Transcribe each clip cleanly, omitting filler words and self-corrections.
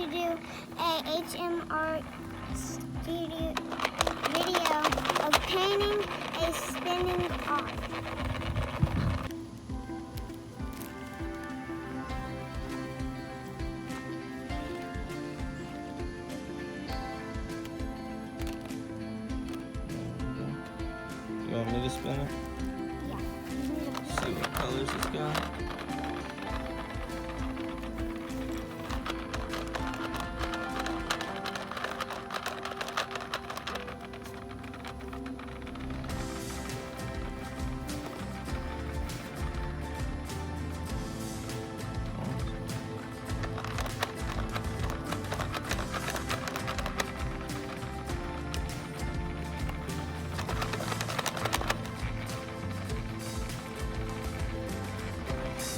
to do a HMR studio video of painting a spinning art. You want me to spin it? Yeah. See what colors it's got.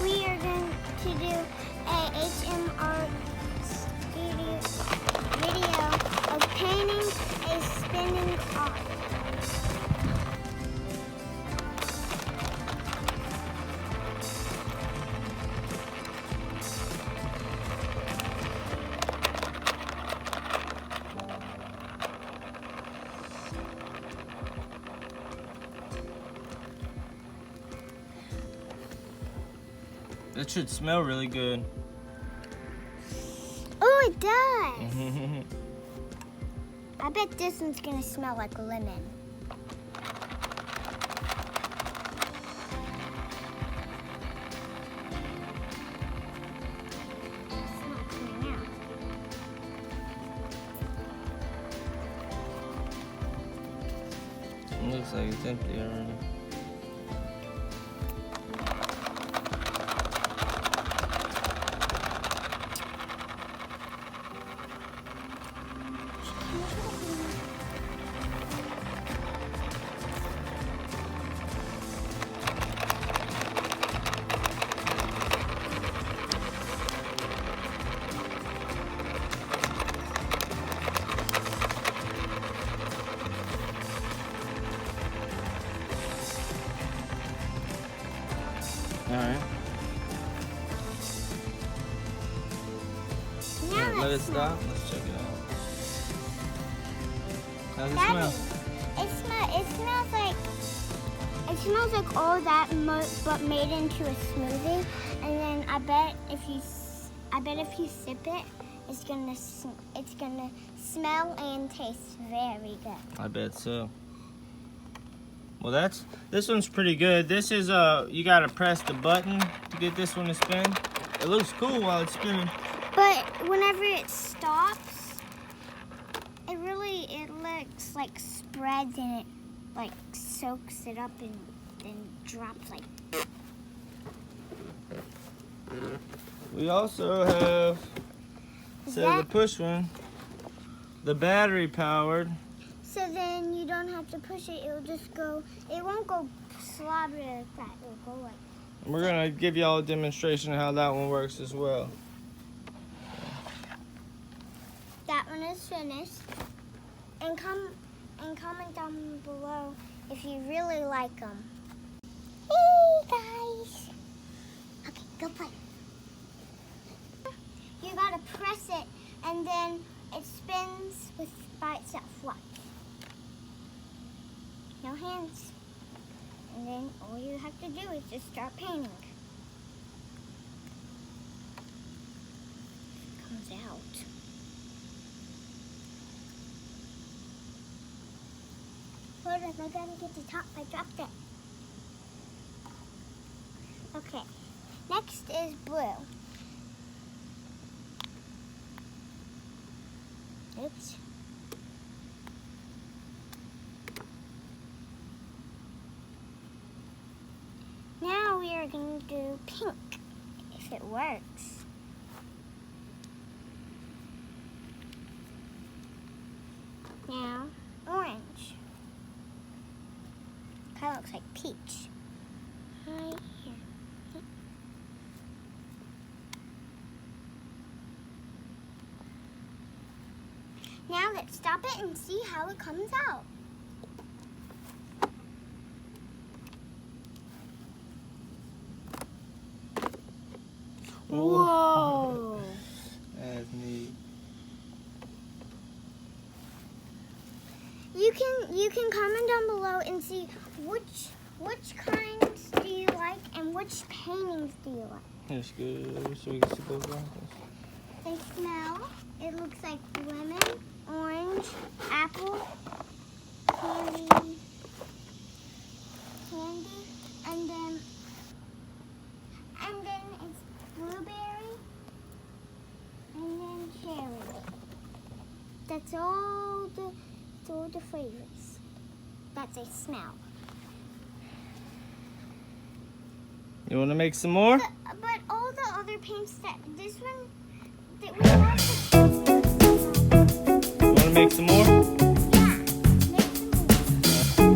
We are going to do a HMR studio video of painting a spinning art. It should smell really good. Oh, it does. I bet this one's gonna smell like lemon. It's not coming out. It looks like it's empty already. Alright. Now Let it let's smell. stop. Let's check it out. How's it Daddy, smell? it smells like all that, but made into a smoothie. And then I bet if you sip it, it's gonna smell and taste very good. I bet so. Well, this one's pretty good. This is you gotta press the button to get this one to spin. It looks cool while it's spinning. But whenever it stops, it looks like spreads and it like soaks it up and drops like. We also have, instead of the that- push one, the battery powered. So then you don't have to push it. It'll just go. It won't go slobbery like that. It'll go like. We're gonna give y'all a demonstration of how that one works as well. That one is finished. And comment down below if you really like them. Hey guys. Okay, go play. You gotta press it and then it spins by itself. Watch. No hands. And then all you have to do is just start painting. It comes out. Hold up, I gotta get the top. I dropped it. Okay, next is blue. Oops. Now we are going to do pink, if it works. Now, orange. Kind of looks like peach. Right here. Now let's stop it and see how it comes out. Whoa! That's neat. you can comment down below and see which kinds do you like and which paintings do you like. That's good. So we can see those ones. They smell. It looks like lemon, orange, apple, candy, and then it's blueberry, and then cherry. That's all the flavors that they smell. You want to make some more? But all the other paints that this one that we have. You want to make some more? Yeah, make some more.